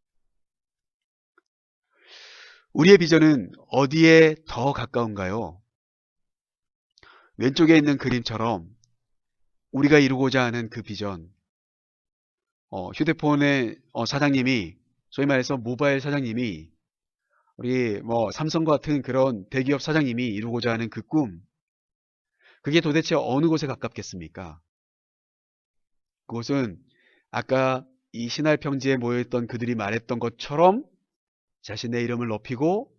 우리의 비전은 어디에 더 가까운가요? 왼쪽에 있는 그림처럼 우리가 이루고자 하는 그 비전, 휴대폰의 사장님이, 소위 말해서 모바일 사장님이, 우리 삼성 같은 그런 대기업 사장님이 이루고자 하는 그 꿈, 그게 도대체 어느 곳에 가깝겠습니까? 그것은 아까 이 신할 평지에 모여있던 그들이 말했던 것처럼 자신의 이름을 높이고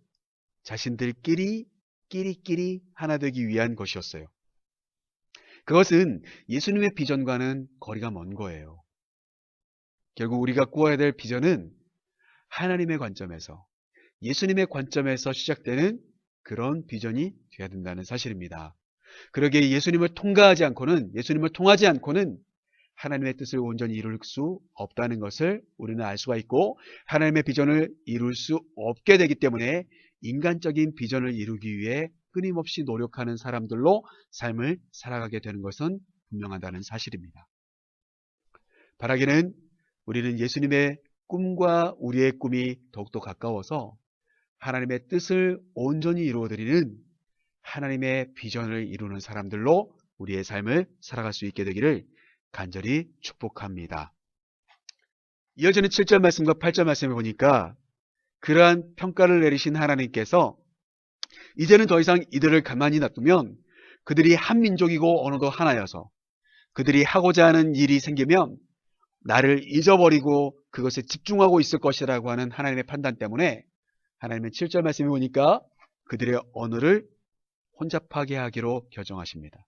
자신들끼리 끼리끼리 하나 되기 위한 것이었어요. 그것은 예수님의 비전과는 거리가 먼 거예요. 결국 우리가 꾸어야 될 비전은 하나님의 관점에서, 예수님의 관점에서 시작되는 그런 비전이 되어야 된다는 사실입니다. 그러기에 예수님을 통과하지 않고는, 예수님을 통하지 않고는 하나님의 뜻을 온전히 이룰 수 없다는 것을 우리는 알 수가 있고, 하나님의 비전을 이룰 수 없게 되기 때문에 인간적인 비전을 이루기 위해 끊임없이 노력하는 사람들로 삶을 살아가게 되는 것은 분명하다는 사실입니다. 바라기는 우리는 예수님의 꿈과 우리의 꿈이 더욱더 가까워서 하나님의 뜻을 온전히 이루어드리는 하나님의 비전을 이루는 사람들로 우리의 삶을 살아갈 수 있게 되기를 간절히 축복합니다. 이어지는 7절 말씀과 8절 말씀을 보니까 그러한 평가를 내리신 하나님께서 이제는 더 이상 이들을 가만히 놔두면 그들이 한 민족이고 언어도 하나여서 그들이 하고자 하는 일이 생기면 나를 잊어버리고 그것에 집중하고 있을 것이라고 하는 하나님의 판단 때문에 하나님은 7절 말씀에 보니까 그들의 언어를 혼잡하게 하기로 결정하십니다.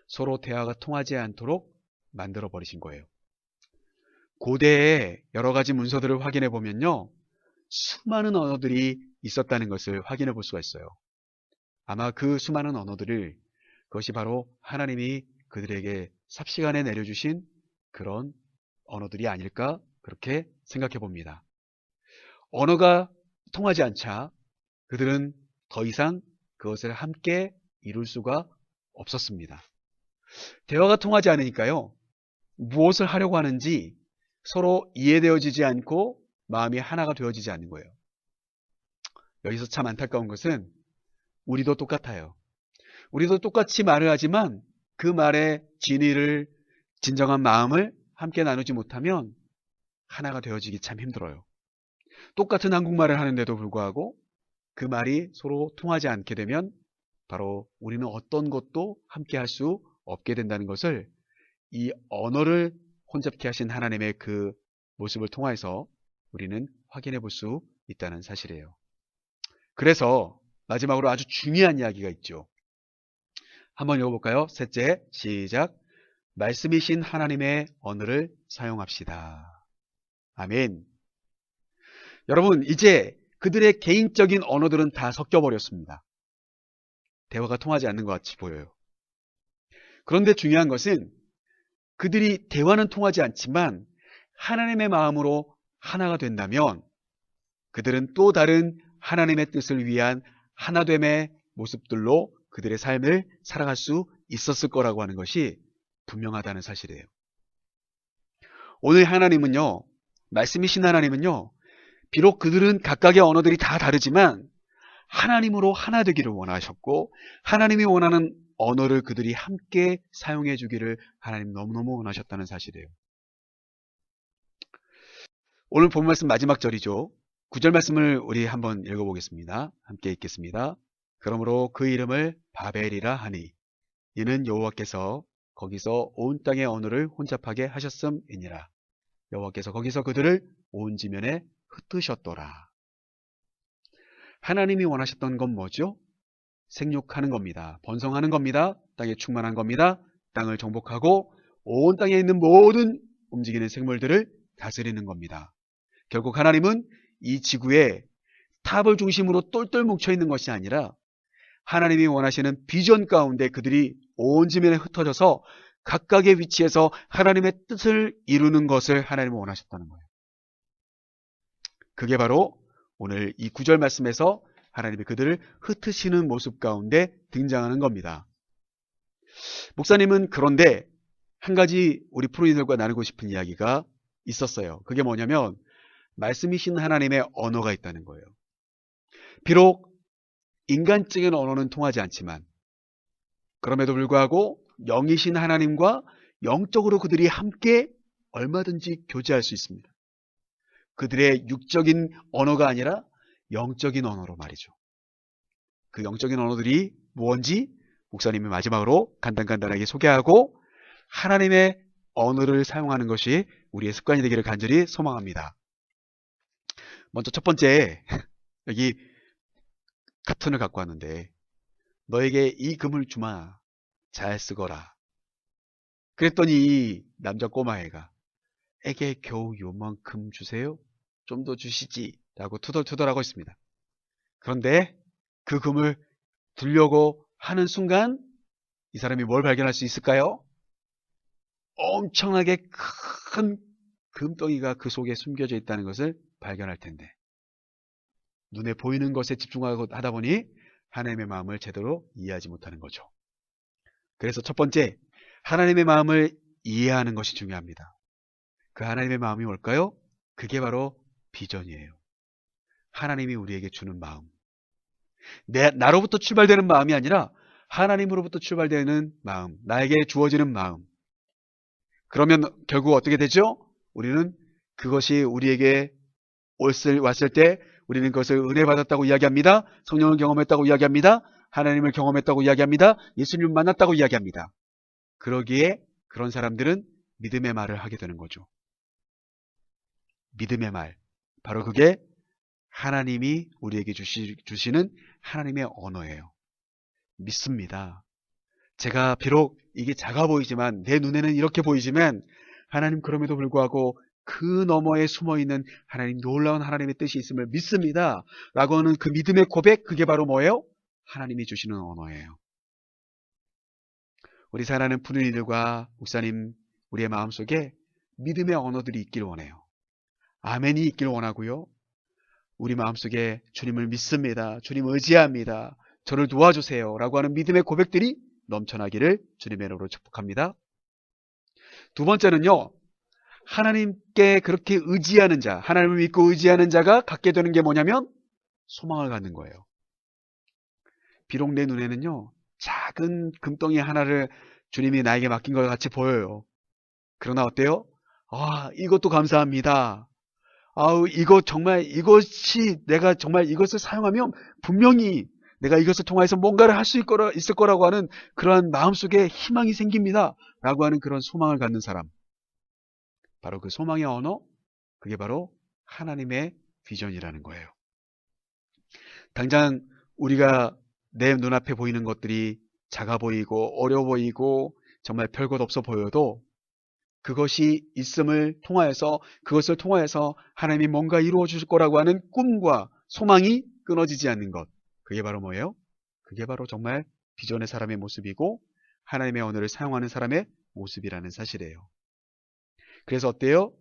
서로 대화가 통하지 않도록 만들어 버리신 거예요. 고대의 여러 가지 문서들을 확인해 보면요, 수많은 언어들이 있었다는 것을 확인해 볼 수가 있어요. 아마 그 수많은 언어들을, 그것이 바로 하나님이 그들에게 삽시간에 내려주신 그런 언어들이 아닐까, 그렇게 생각해 봅니다. 언어가 통하지 않자 그들은 더 이상 그것을 함께 이룰 수가 없었습니다. 대화가 통하지 않으니까요, 무엇을 하려고 하는지 서로 이해되어지지 않고 마음이 하나가 되어지지 않는 거예요. 여기서 참 안타까운 것은 우리도 똑같아요. 우리도 똑같이 말을 하지만 그 말의 진의를, 진정한 마음을 함께 나누지 못하면 하나가 되어지기 참 힘들어요. 똑같은 한국말을 하는데도 불구하고 그 말이 서로 통하지 않게 되면 바로 우리는 어떤 것도 함께 할 수 없게 된다는 것을 이 언어를 혼잡케 하신 하나님의 그 모습을 통해서 우리는 확인해 볼 수 있다는 사실이에요. 그래서 마지막으로 아주 중요한 이야기가 있죠. 한번 읽어볼까요? 셋째, 시작. 말씀이신 하나님의 언어를 사용합시다. 아멘. 여러분, 이제 그들의 개인적인 언어들은 다 섞여버렸습니다. 대화가 통하지 않는 것 같이 보여요. 그런데 중요한 것은 그들이 대화는 통하지 않지만 하나님의 마음으로 하나가 된다면 그들은 또 다른 하나님의 뜻을 위한 하나됨의 모습들로 그들의 삶을 살아갈 수 있었을 거라고 하는 것이 분명하다는 사실이에요. 오늘 하나님은요, 말씀이신 하나님은요, 비록 그들은 각각의 언어들이 다 다르지만 하나님으로 하나 되기를 원하셨고 하나님이 원하는 언어를 그들이 함께 사용해 주기를 하나님 너무너무 원하셨다는 사실이에요. 오늘 본 말씀 마지막 절이죠. 9절 말씀을 우리 한번 읽어보겠습니다. 함께 읽겠습니다. 그러므로 그 이름을 바벨이라 하니 이는 여호와께서 거기서 온 땅의 언어를 혼잡하게 하셨음이니라. 여호와께서 거기서 그들을 온 지면에 흩으셨더라. 하나님이 원하셨던 건 뭐죠? 생육하는 겁니다. 번성하는 겁니다. 땅에 충만한 겁니다. 땅을 정복하고 온 땅에 있는 모든 움직이는 생물들을 다스리는 겁니다. 결국 하나님은 이 지구에 탑을 중심으로 똘똘 뭉쳐있는 것이 아니라 하나님이 원하시는 비전 가운데 그들이 온 지면에 흩어져서 각각의 위치에서 하나님의 뜻을 이루는 것을 하나님은 원하셨다는 거예요. 그게 바로 오늘 이 9절 말씀에서 하나님이 그들을 흩으시는 모습 가운데 등장하는 겁니다. 목사님은 그런데 한 가지 우리 프로인들과 나누고 싶은 이야기가 있었어요. 그게 뭐냐면 말씀이신 하나님의 언어가 있다는 거예요. 비록 인간적인 언어는 통하지 않지만 그럼에도 불구하고 영이신 하나님과 영적으로 그들이 함께 얼마든지 교제할 수 있습니다. 그들의 육적인 언어가 아니라 영적인 언어로 말이죠. 그 영적인 언어들이 무엇인지 목사님이 마지막으로 간단하게 소개하고 하나님의 언어를 사용하는 것이 우리의 습관이 되기를 간절히 소망합니다. 먼저 첫 번째, 여기 카툰을 갖고 왔는데 너에게 이 금을 주마 잘 쓰거라. 그랬더니 이 남자 꼬마애가 에게 겨우 요만큼 주세요? 좀 더 주시지 라고 투덜투덜하고 있습니다. 그런데 그 금을 들려고 하는 순간 이 사람이 뭘 발견할 수 있을까요? 엄청나게 큰 금덩이가 그 속에 숨겨져 있다는 것을 발견할 텐데 눈에 보이는 것에 집중하고 하다 보니 하나님의 마음을 제대로 이해하지 못하는 거죠. 그래서 첫 번째, 하나님의 마음을 이해하는 것이 중요합니다. 그 하나님의 마음이 뭘까요? 그게 바로 비전이에요. 하나님이 우리에게 주는 마음. 나로부터 출발되는 마음이 아니라 하나님으로부터 출발되는 마음, 나에게 주어지는 마음. 그러면 결국 어떻게 되죠? 우리는 그것이 우리에게 왔을 때 우리는 그것을 은혜 받았다고 이야기합니다. 성령을 경험했다고 이야기합니다. 하나님을 경험했다고 이야기합니다. 예수님을 만났다고 이야기합니다. 그러기에 그런 사람들은 믿음의 말을 하게 되는 거죠. 믿음의 말. 바로 그게 하나님이 우리에게 주시는 하나님의 언어예요. 믿습니다. 제가 비록 이게 작아 보이지만 내 눈에는 이렇게 보이지만 하나님 그럼에도 불구하고 그 너머에 숨어있는 하나님 놀라운 하나님의 뜻이 있음을 믿습니다. 라고 하는 그 믿음의 고백, 그게 바로 뭐예요? 하나님이 주시는 언어예요. 우리 사랑하는 푸른이들과 목사님, 우리의 마음속에 믿음의 언어들이 있길 원해요. 아멘이 있길 원하고요. 우리 마음속에 주님을 믿습니다. 주님 의지합니다. 저를 도와주세요. 라고 하는 믿음의 고백들이 넘쳐나기를 주님의 이름으로 축복합니다. 두 번째는요. 하나님께 그렇게 의지하는 자, 하나님을 믿고 의지하는 자가 갖게 되는 게 뭐냐면 소망을 갖는 거예요. 비록 내 눈에는요. 작은 금덩이 하나를 주님이 나에게 맡긴 것 같이 보여요. 그러나 어때요? 이것도 감사합니다. 이거 정말 이것이 내가 정말 이것을 사용하면 분명히 내가 이것을 통해서 뭔가를 할 수 있을 거라고 하는 그러한 마음속에 희망이 생깁니다. 라고 하는 그런 소망을 갖는 사람. 바로 그 소망의 언어, 그게 바로 하나님의 비전이라는 거예요. 당장 우리가 내 눈앞에 보이는 것들이 작아 보이고 어려워 보이고 정말 별것 없어 보여도 그것이 있음을 통하여서 그것을 통하여서 하나님이 뭔가 이루어 주실 거라고 하는 꿈과 소망이 끊어지지 않는 것. 그게 바로 뭐예요? 그게 바로 정말 비전의 사람의 모습이고 하나님의 언어를 사용하는 사람의 모습이라는 사실이에요. 그래서 어때요?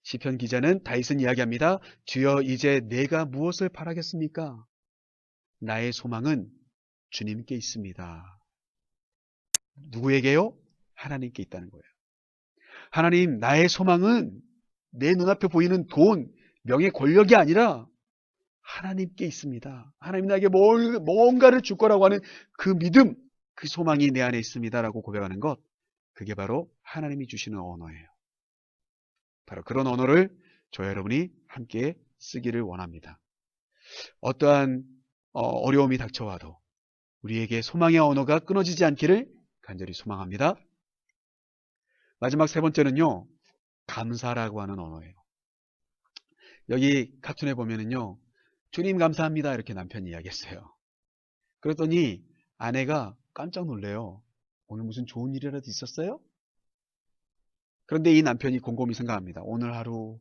시편 기자는 다윗은 이야기합니다. 주여 이제 내가 무엇을 바라겠습니까? 나의 소망은 주님께 있습니다. 누구에게요? 하나님께 있다는 거예요. 하나님, 나의 소망은 내 눈앞에 보이는 돈, 명예, 권력이 아니라 하나님께 있습니다. 하나님 나에게 뭔가를 줄 거라고 하는 그 믿음, 그 소망이 내 안에 있습니다라고 고백하는 것, 그게 바로 하나님이 주시는 언어예요. 바로 그런 언어를 저와 여러분이 함께 쓰기를 원합니다. 어떠한 어려움이 닥쳐와도 우리에게 소망의 언어가 끊어지지 않기를 간절히 소망합니다. 마지막 세 번째는요, 감사라고 하는 언어예요. 여기 카툰에 보면은요, 주님 감사합니다 이렇게 남편이 이야기했어요. 그랬더니 아내가 깜짝 놀래요. 오늘 무슨 좋은 일이라도 있었어요? 그런데 이 남편이 곰곰이 생각합니다. 오늘 하루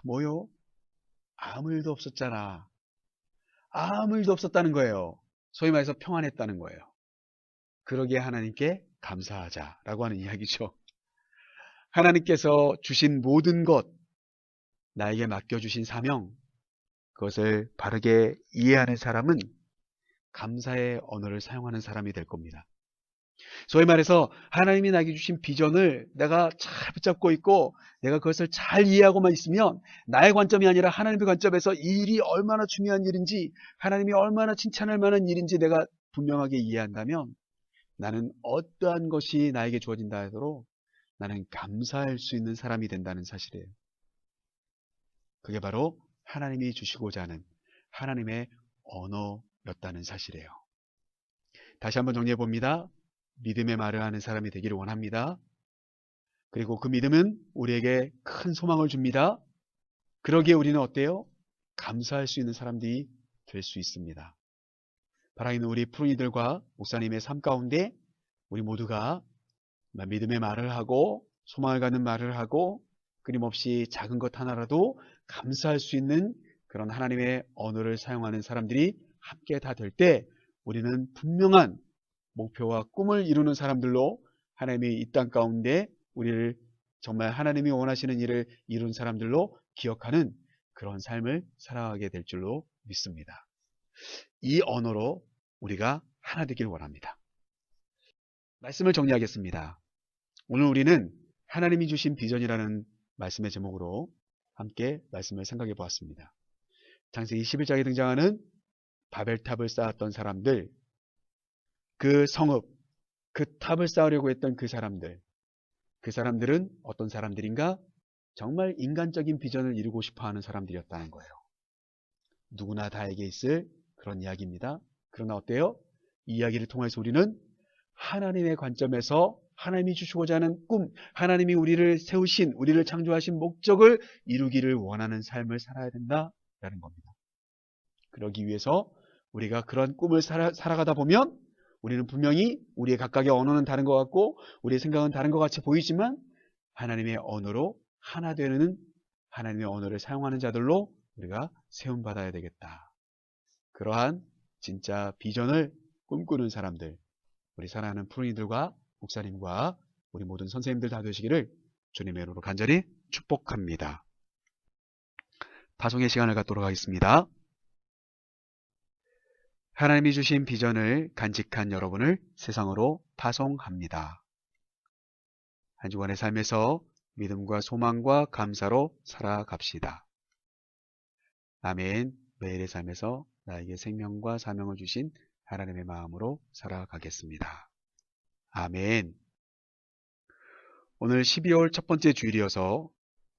뭐요? 아무 일도 없었잖아. 아무 일도 없었다는 거예요. 소위 말해서 평안했다는 거예요. 그러기에 하나님께 감사하자라고 하는 이야기죠. 하나님께서 주신 모든 것, 나에게 맡겨주신 사명, 그것을 바르게 이해하는 사람은 감사의 언어를 사용하는 사람이 될 겁니다. 소위 말해서 하나님이 나에게 주신 비전을 내가 잘 붙잡고 있고 내가 그것을 잘 이해하고만 있으면 나의 관점이 아니라 하나님의 관점에서 이 일이 얼마나 중요한 일인지, 하나님이 얼마나 칭찬할 만한 일인지 내가 분명하게 이해한다면 나는 어떠한 것이 나에게 주어진다 하더라도 나는 감사할 수 있는 사람이 된다는 사실이에요. 그게 바로 하나님이 주시고자 하는 하나님의 언어였다는 사실이에요. 다시 한번 정리해 봅니다. 믿음의 말을 하는 사람이 되기를 원합니다. 그리고 그 믿음은 우리에게 큰 소망을 줍니다. 그러기에 우리는 어때요? 감사할 수 있는 사람들이 될 수 있습니다. 바라기는 우리 푸른이들과 목사님의 삶 가운데 우리 모두가 믿음의 말을 하고 소망을 갖는 말을 하고 끊임없이 작은 것 하나라도 감사할 수 있는 그런 하나님의 언어를 사용하는 사람들이 함께 다 될 때 우리는 분명한 목표와 꿈을 이루는 사람들로 하나님이 이 땅 가운데 우리를 정말 하나님이 원하시는 일을 이룬 사람들로 기억하는 그런 삶을 살아가게 될 줄로 믿습니다. 이 언어로 우리가 하나 되길 원합니다. 말씀을 정리하겠습니다. 오늘 우리는 하나님이 주신 비전이라는 말씀의 제목으로 함께 말씀을 생각해 보았습니다. 창세기 11장에 등장하는 바벨탑을 쌓았던 사람들, 그 성읍, 그 탑을 쌓으려고 했던 그 사람들은 어떤 사람들인가? 정말 인간적인 비전을 이루고 싶어하는 사람들이었다는 거예요. 누구나 다에게 있을 그런 이야기입니다. 그러나 어때요? 이 이야기를 통해서 우리는 하나님의 관점에서 하나님이 주시고자 하는 꿈, 하나님이 우리를 세우신, 우리를 창조하신 목적을 이루기를 원하는 삶을 살아야 된다라는 겁니다. 그러기 위해서 우리가 그런 꿈을 살아가다 보면 우리는 분명히 우리의 각각의 언어는 다른 것 같고 우리의 생각은 다른 것 같이 보이지만 하나님의 언어로 하나 되는 하나님의 언어를 사용하는 자들로 우리가 세움받아야 되겠다. 그러한 진짜 비전을 꿈꾸는 사람들, 우리 사랑하는 푸른이들과 목사님과 우리 모든 선생님들 다 되시기를 주님의 이름으로 간절히 축복합니다. 파송의 시간을 갖도록 하겠습니다. 하나님이 주신 비전을 간직한 여러분을 세상으로 파송합니다. 한 주간의 삶에서 믿음과 소망과 감사로 살아갑시다. 아멘. 매일의 삶에서 나에게 생명과 사명을 주신 하나님의 마음으로 살아가겠습니다. 아멘. 오늘 12월 첫 번째 주일이어서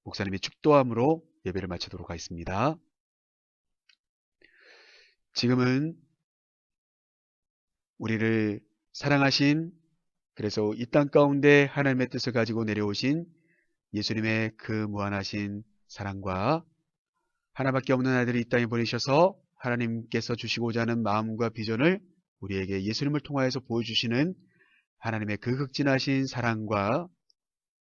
목사님이 축도함으로 예배를 마치도록 하겠습니다. 지금은 우리를 사랑하신, 그래서 이 땅 가운데 하나님의 뜻을 가지고 내려오신 예수님의 그 무한하신 사랑과 하나밖에 없는 아들을 이 땅에 보내셔서 하나님께서 주시고자 하는 마음과 비전을 우리에게 예수님을 통하여서 보여주시는 하나님의 그 극진하신 사랑과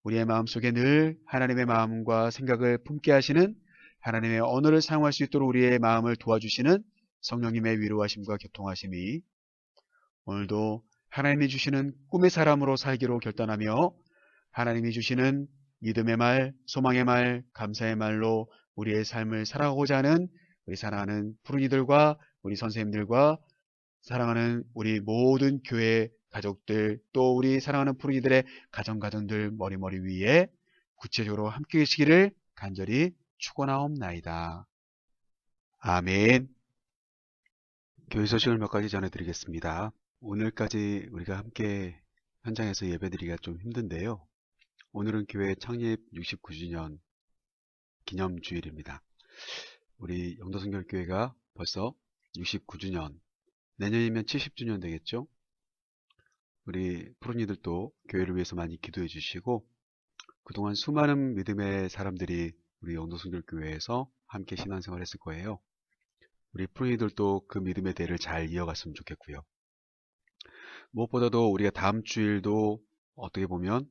우리의 마음속에 늘 하나님의 마음과 생각을 품게 하시는 하나님의 언어를 사용할 수 있도록 우리의 마음을 도와주시는 성령님의 위로하심과 교통하심이 오늘도 하나님이 주시는 꿈의 사람으로 살기로 결단하며 하나님이 주시는 믿음의 말, 소망의 말, 감사의 말로 우리의 삶을 살아가고자 하는 우리 사랑하는 푸른이들과 우리 선생님들과 사랑하는 우리 모든 교회 가족들, 또 우리 사랑하는 푸른이들의 가정들 머리 위에 구체적으로 함께 계시기를 간절히 축원하옵나이다. 아멘. 교회 소식을 몇 가지 전해드리겠습니다. 오늘까지 우리가 함께 현장에서 예배드리기가 좀 힘든데요. 오늘은 교회 창립 69주년 기념주일입니다. 우리 영도성결교회가 벌써 69주년, 내년이면 70주년 되겠죠? 우리 푸른이들도 교회를 위해서 많이 기도해 주시고 그동안 수많은 믿음의 사람들이 우리 영도성결교회에서 함께 신앙생활 했을 거예요. 우리 푸른이들도 그 믿음의 대를 잘 이어갔으면 좋겠고요. 무엇보다도 우리가 다음 주일도 어떻게 보면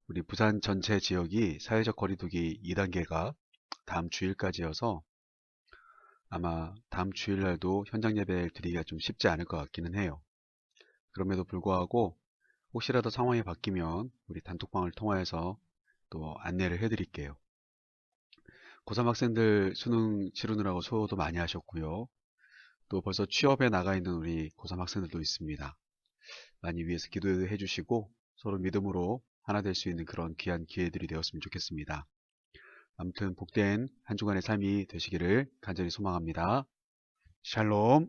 우리 부산 전체 지역이 사회적 거리두기 2단계가 다음 주일까지여서 아마 다음 주일날도 현장 예배를 드리기가 좀 쉽지 않을 것 같기는 해요. 그럼에도 불구하고 혹시라도 상황이 바뀌면 우리 단톡방을 통하여서 또 안내를 해드릴게요. 고3 학생들 수능 치르느라고 수고도 많이 하셨고요. 또 벌써 취업에 나가 있는 우리 고3 학생들도 있습니다. 많이 위해서 기도해 주시고 서로 믿음으로 하나 될 수 있는 그런 귀한 기회들이 되었으면 좋겠습니다. 아무튼 복된 한 주간의 삶이 되시기를 간절히 소망합니다. 샬롬.